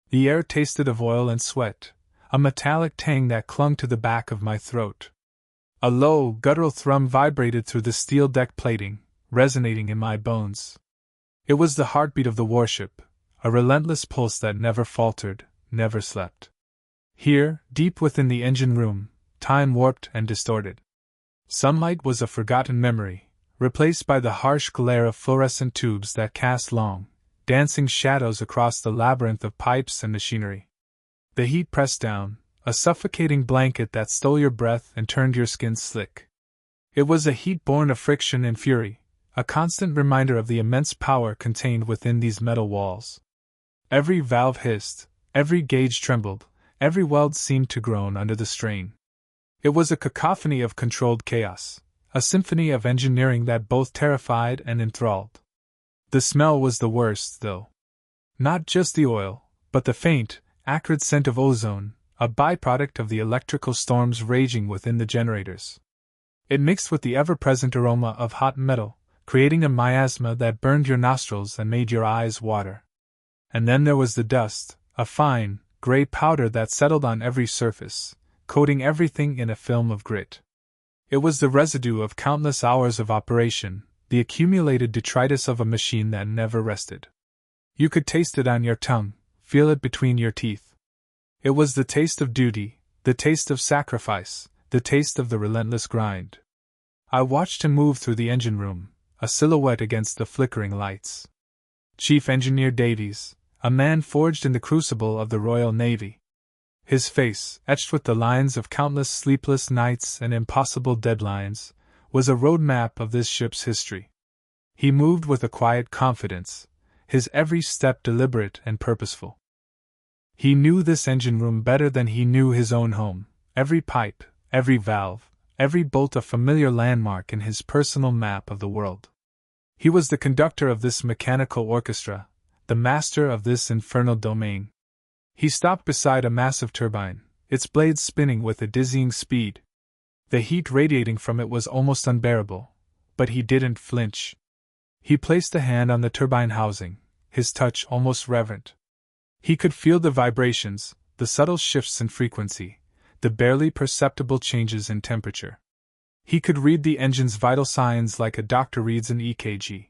The air tasted of oil and sweat, a metallic tang that clung to the back of my throat. A low, guttural thrum vibrated through the steel deck plating, resonating in my bones. It was the heartbeat of the warship, a relentless pulse that never faltered, never slept. Here, deep within the engine room, time warped and distorted. Sunlight was a forgotten memory, replaced by the harsh glare of fluorescent tubes that cast long, dancing shadows across the labyrinth of pipes and machinery. The heat pressed down, a suffocating blanket that stole your breath and turned your skin slick. It was a heat born of friction and fury, a constant reminder of the immense power contained within these metal walls. Every valve hissed, every gauge trembled, every weld seemed to groan under the strain. It was a cacophony of controlled chaos, a symphony of engineering that both terrified and enthralled. The smell was the worst, though. Not just the oil, but the faint, acrid scent of ozone, a byproduct of the electrical storms raging within the generators. It mixed with the ever-present aroma of hot metal, creating a miasma that burned your nostrils and made your eyes water. And then there was the dust, a fine, gray powder that settled on every surface, coating everything in a film of grit. It was the residue of countless hours of operation, the accumulated detritus of a machine that never rested. You could taste it on your tongue, feel it between your teeth. It was the taste of duty, the taste of sacrifice, the taste of the relentless grind. I watched him move through the engine room, a silhouette against the flickering lights. Chief Engineer Davies, a man forged in the crucible of the Royal Navy. His face, etched with the lines of countless sleepless nights and impossible deadlines, was a road map of this ship's history. He moved with a quiet confidence, his every step deliberate and purposeful. He knew this engine room better than he knew his own home, every pipe, every valve, every bolt a familiar landmark in his personal map of the world. He was the conductor of this mechanical orchestra, the master of this infernal domain. He stopped beside a massive turbine, its blades spinning with a dizzying speed. The heat radiating from it was almost unbearable, but he didn't flinch. He placed a hand on the turbine housing, his touch almost reverent. He could feel the vibrations, the subtle shifts in frequency, the barely perceptible changes in temperature. He could read the engine's vital signs like a doctor reads an EKG.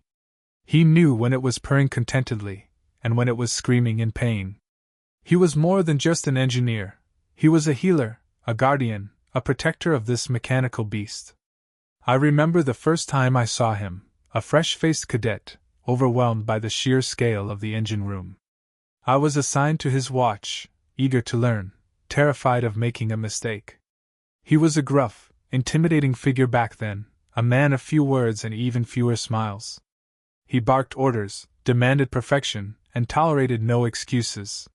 He knew when it was purring contentedly, and when it was screaming in pain. He was more than just an engineer. He was a healer, a guardian, a protector of this mechanical beast. I remember the first time I saw him, a fresh-faced cadet, overwhelmed by the sheer scale of the engine room. I was assigned to his watch, eager to learn, terrified of making a mistake. He was a gruff, intimidating figure back then, a man of few words and even fewer smiles. He barked orders, demanded perfection, and tolerated no excuses.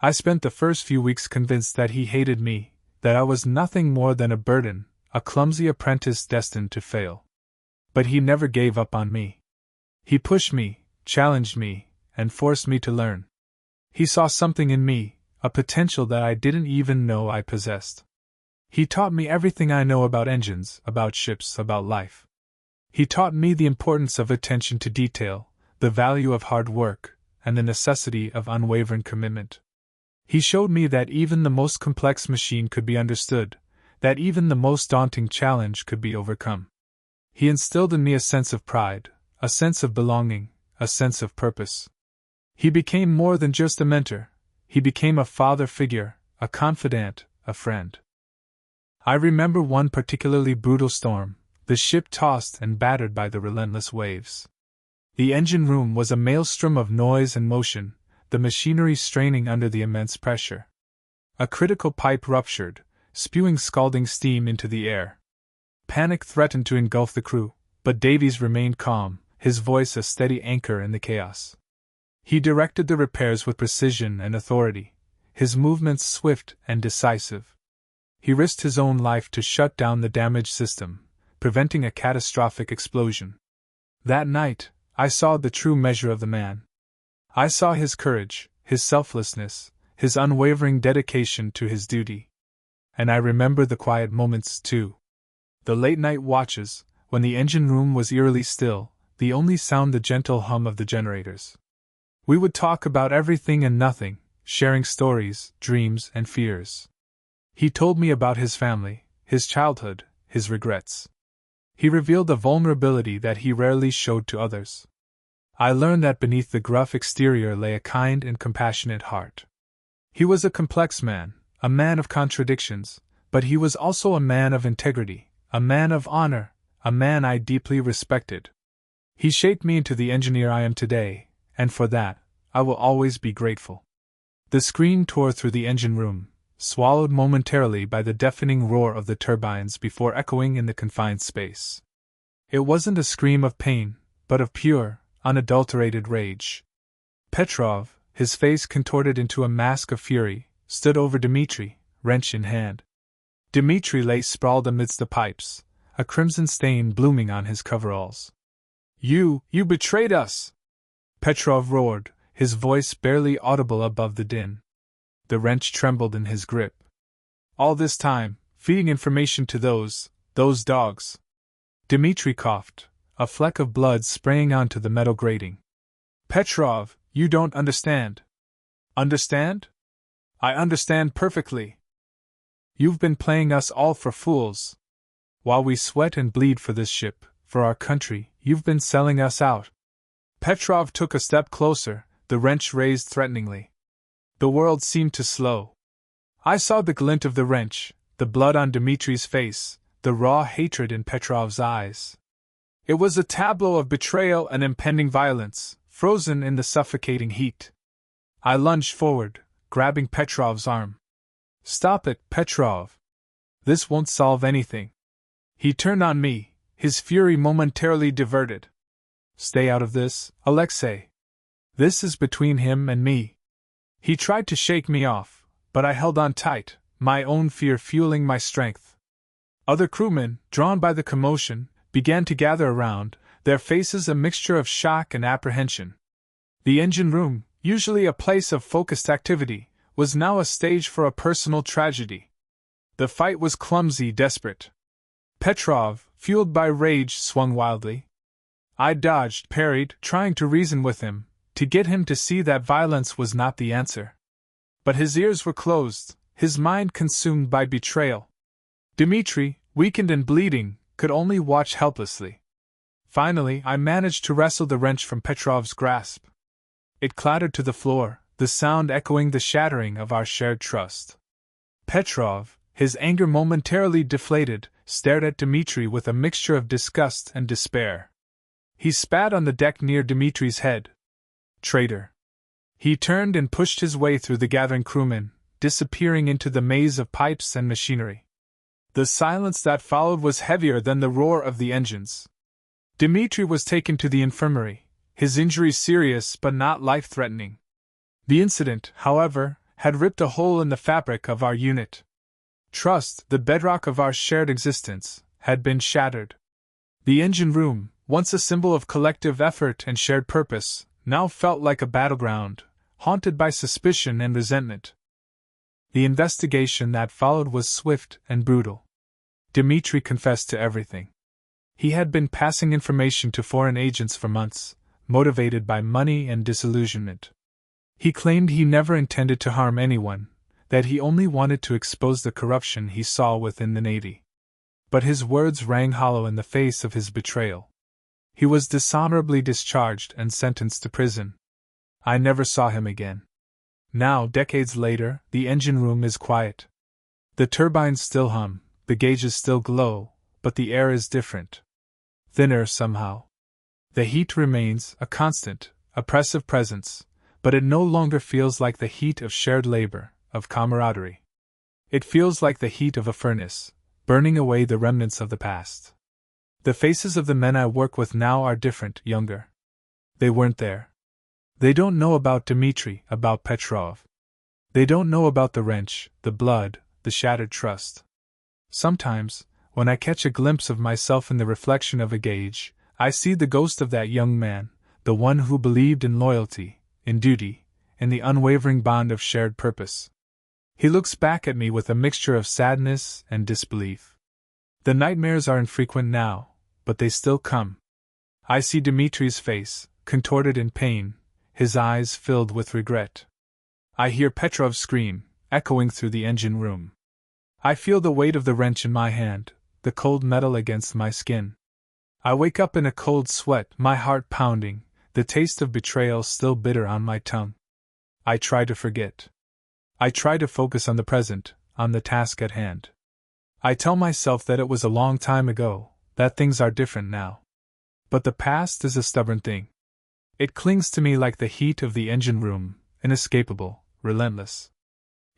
I spent the first few weeks convinced that he hated me, that I was nothing more than a burden, a clumsy apprentice destined to fail. But he never gave up on me. He pushed me, challenged me, and forced me to learn. He saw something in me, a potential that I didn't even know I possessed. He taught me everything I know about engines, about ships, about life. He taught me the importance of attention to detail, the value of hard work, and the necessity of unwavering commitment. He showed me that even the most complex machine could be understood, that even the most daunting challenge could be overcome. He instilled in me a sense of pride, a sense of belonging, a sense of purpose. He became more than just a mentor. He became a father figure, a confidant, a friend. I remember one particularly brutal storm, the ship tossed and battered by the relentless waves. The engine room was a maelstrom of noise and motion, the machinery straining under the immense pressure. A critical pipe ruptured, spewing scalding steam into the air. Panic threatened to engulf the crew, but Davies remained calm, his voice a steady anchor in the chaos. He directed the repairs with precision and authority, his movements swift and decisive. He risked his own life to shut down the damaged system, preventing a catastrophic explosion. That night, I saw the true measure of the man. I saw his courage, his selflessness, his unwavering dedication to his duty. And I remember the quiet moments, too. The late-night watches, when the engine room was eerily still, the only sound the gentle hum of the generators. We would talk about everything and nothing, sharing stories, dreams, and fears. He told me about his family, his childhood, his regrets. He revealed a vulnerability that he rarely showed to others. I learned that beneath the gruff exterior lay a kind and compassionate heart. He was a complex man, a man of contradictions, but he was also a man of integrity, a man of honor, a man I deeply respected. He shaped me into the engineer I am today, and for that, I will always be grateful. The scream tore through the engine room, swallowed momentarily by the deafening roar of the turbines before echoing in the confined space. It wasn't a scream of pain, but of pure, unadulterated rage. Petrov, his face contorted into a mask of fury, stood over Dmitri, wrench in hand. Dmitri lay sprawled amidst the pipes, a crimson stain blooming on his coveralls. You betrayed us!" Petrov roared, his voice barely audible above the din. The wrench trembled in his grip. "All this time, feeding information to those dogs." Dmitri coughed, a fleck of blood spraying onto the metal grating. "Petrov, you don't understand." "Understand? I understand perfectly. You've been playing us all for fools. While we sweat and bleed for this ship, for our country, you've been selling us out." Petrov took a step closer, the wrench raised threateningly. The world seemed to slow. I saw the glint of the wrench, the blood on Dmitri's face, the raw hatred in Petrov's eyes. It was a tableau of betrayal and impending violence, frozen in the suffocating heat. I lunged forward, grabbing Petrov's arm. "Stop it, Petrov. This won't solve anything." He turned on me, his fury momentarily diverted. "Stay out of this, Alexei. This is between him and me." He tried to shake me off, but I held on tight, my own fear fueling my strength. Other crewmen, drawn by the commotion, began to gather around, their faces a mixture of shock and apprehension. The engine room, usually a place of focused activity, was now a stage for a personal tragedy. The fight was clumsy, desperate. Petrov, fueled by rage, swung wildly. I dodged, parried, trying to reason with him, to get him to see that violence was not the answer. But his ears were closed, his mind consumed by betrayal. Dmitri, weakened and bleeding, could only watch helplessly. Finally, I managed to wrestle the wrench from Petrov's grasp. It clattered to the floor, the sound echoing the shattering of our shared trust. Petrov, his anger momentarily deflated, stared at Dmitri with a mixture of disgust and despair. He spat on the deck near Dmitri's head. "Traitor." He turned and pushed his way through the gathering crewmen, disappearing into the maze of pipes and machinery. The silence that followed was heavier than the roar of the engines. Dmitri was taken to the infirmary, his injuries serious but not life-threatening. The incident, however, had ripped a hole in the fabric of our unit. Trust, the bedrock of our shared existence, had been shattered. The engine room, once a symbol of collective effort and shared purpose, now felt like a battleground, haunted by suspicion and resentment. The investigation that followed was swift and brutal. Dmitri confessed to everything. He had been passing information to foreign agents for months, motivated by money and disillusionment. He claimed he never intended to harm anyone, that he only wanted to expose the corruption he saw within the Navy. But his words rang hollow in the face of his betrayal. He was dishonorably discharged and sentenced to prison. I never saw him again. Now, decades later, the engine room is quiet. The turbines still hum, the gauges still glow, but the air is different. Thinner somehow. The heat remains, a constant, oppressive presence, but it no longer feels like the heat of shared labor, of camaraderie. It feels like the heat of a furnace, burning away the remnants of the past. The faces of the men I work with now are different, younger. They weren't there. They don't know about Dmitri, about Petrov. They don't know about the wrench, the blood, the shattered trust. Sometimes, when I catch a glimpse of myself in the reflection of a gauge, I see the ghost of that young man, the one who believed in loyalty, in duty, in the unwavering bond of shared purpose. He looks back at me with a mixture of sadness and disbelief. The nightmares are infrequent now, but they still come. I see Dmitri's face, contorted in pain, his eyes filled with regret. I hear Petrov's scream, echoing through the engine room. I feel the weight of the wrench in my hand, the cold metal against my skin. I wake up in a cold sweat, my heart pounding, the taste of betrayal still bitter on my tongue. I try to forget. I try to focus on the present, on the task at hand. I tell myself that it was a long time ago, that things are different now. But the past is a stubborn thing. It clings to me like the heat of the engine room, inescapable, relentless.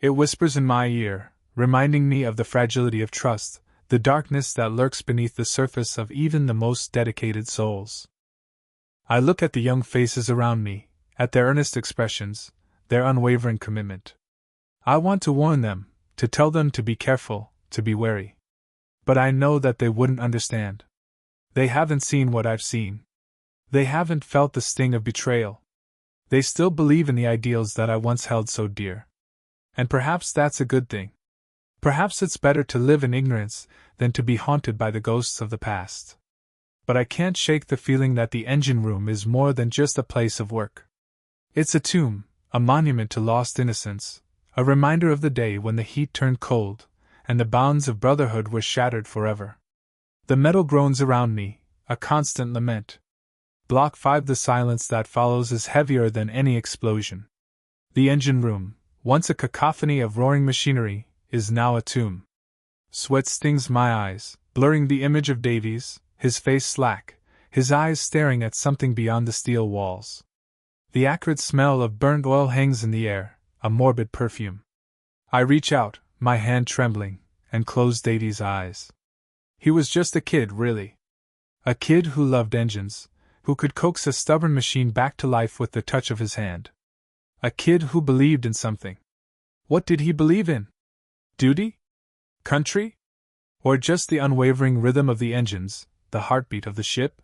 It whispers in my ear, reminding me of the fragility of trust, the darkness that lurks beneath the surface of even the most dedicated souls. I look at the young faces around me, at their earnest expressions, their unwavering commitment. I want to warn them, to tell them to be careful, to be wary. But I know that they wouldn't understand. They haven't seen what I've seen. They haven't felt the sting of betrayal. They still believe in the ideals that I once held so dear. And perhaps that's a good thing. Perhaps it's better to live in ignorance than to be haunted by the ghosts of the past. But I can't shake the feeling that the engine room is more than just a place of work. It's a tomb, a monument to lost innocence, a reminder of the day when the heat turned cold, and the bonds of brotherhood were shattered forever. The metal groans around me, a constant lament. Block 5. The silence that follows is heavier than any explosion. The engine room, once a cacophony of roaring machinery, is now a tomb. Sweat stings my eyes, blurring the image of Davies, his face slack, his eyes staring at something beyond the steel walls. The acrid smell of burnt oil hangs in the air, a morbid perfume. I reach out, my hand trembling, and close Davies' eyes. He was just a kid, really. A kid who loved engines, who could coax a stubborn machine back to life with the touch of his hand. A kid who believed in something. What did he believe in? Duty? Country? Or just the unwavering rhythm of the engines, the heartbeat of the ship?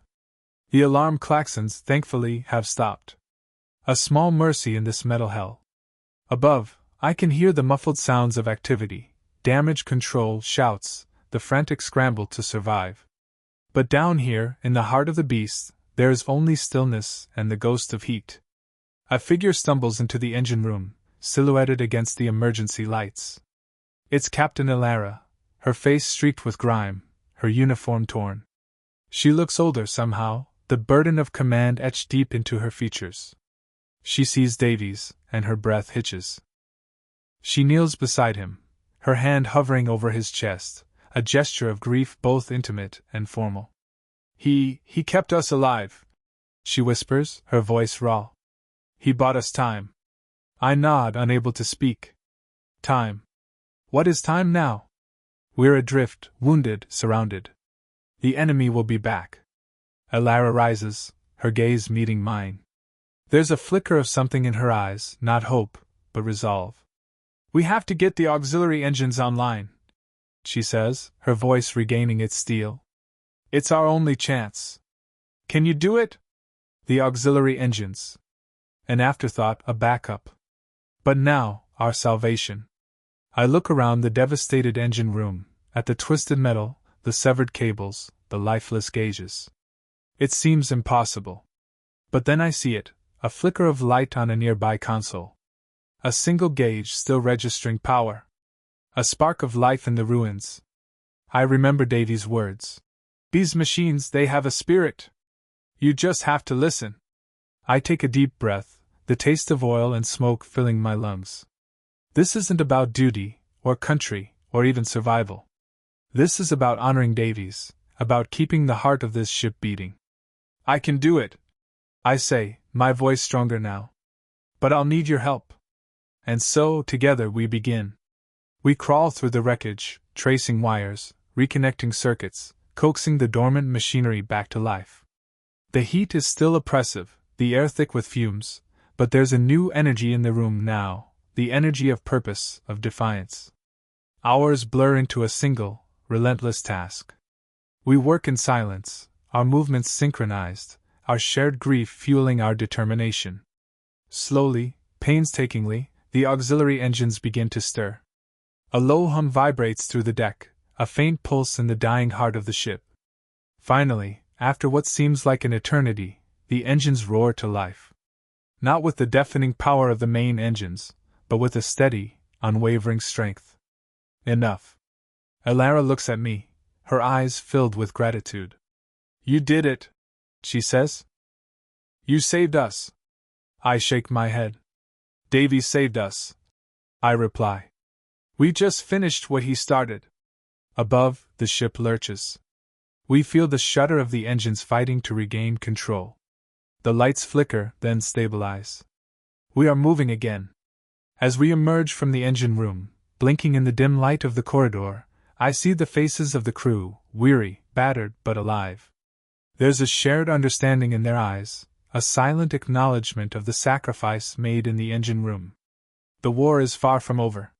The alarm klaxons, thankfully, have stopped. A small mercy in this metal hell. Above, I can hear the muffled sounds of activity, damage control, shouts, the frantic scramble to survive. But down here, in the heart of the beast, there is only stillness and the ghost of heat. A figure stumbles into the engine room, silhouetted against the emergency lights. It's Captain Ilara, her face streaked with grime, her uniform torn. She looks older somehow, the burden of command etched deep into her features. She sees Davies, and her breath hitches. She kneels beside him, her hand hovering over his chest, a gesture of grief both intimate and formal. He kept us alive, she whispers, her voice raw. He bought us time. I nod, unable to speak. Time. What is time now? We're adrift, wounded, surrounded. The enemy will be back. Ilara rises, her gaze meeting mine. There's a flicker of something in her eyes, not hope, but resolve. We have to get the auxiliary engines online, she says, her voice regaining its steel. It's our only chance. Can you do it? The auxiliary engines. An afterthought, a backup. But now, our salvation. I look around the devastated engine room, at the twisted metal, the severed cables, the lifeless gauges. It seems impossible. But then I see it, a flicker of light on a nearby console. A single gauge still registering power. A spark of life in the ruins. I remember Davies' words. These machines, they have a spirit. You just have to listen. I take a deep breath, the taste of oil and smoke filling my lungs. This isn't about duty, or country, or even survival. This is about honoring Davies, about keeping the heart of this ship beating. I can do it, I say, my voice stronger now. But I'll need your help. And so, together we begin. We crawl through the wreckage, tracing wires, reconnecting circuits, coaxing the dormant machinery back to life. The heat is still oppressive, the air thick with fumes, but there's a new energy in the room now, the energy of purpose, of defiance. Hours blur into a single, relentless task. We work in silence, our movements synchronized, our shared grief fueling our determination. Slowly, painstakingly, the auxiliary engines begin to stir. A low hum vibrates through the deck, a faint pulse in the dying heart of the ship. Finally, after what seems like an eternity, the engines roar to life. Not with the deafening power of the main engines, but with a steady, unwavering strength. Enough. Elara looks at me, her eyes filled with gratitude. You did it, she says. You saved us. I shake my head. Davy saved us, I reply. We just finished what he started. Above, the ship lurches. We feel the shudder of the engines fighting to regain control. The lights flicker, then stabilize. We are moving again. As we emerge from the engine room, blinking in the dim light of the corridor, I see the faces of the crew, weary, battered, but alive. There's a shared understanding in their eyes, a silent acknowledgement of the sacrifice made in the engine room. The war is far from over.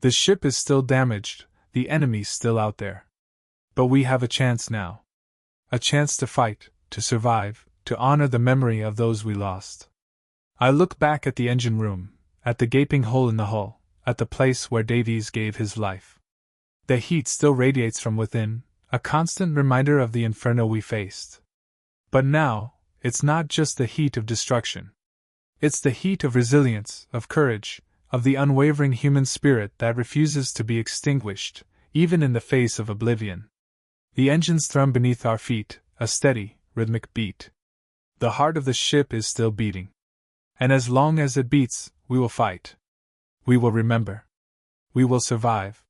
The ship is still damaged, the enemy still out there. But we have a chance now. A chance to fight, to survive, to honor the memory of those we lost. I look back at the engine room, at the gaping hole in the hull, at the place where Davies gave his life. The heat still radiates from within, a constant reminder of the inferno we faced. But now, it's not just the heat of destruction. It's the heat of resilience, of courage, of the unwavering human spirit that refuses to be extinguished, even in the face of oblivion. The engines thrum beneath our feet, a steady, rhythmic beat. The heart of the ship is still beating. And as long as it beats, we will fight. We will remember. We will survive.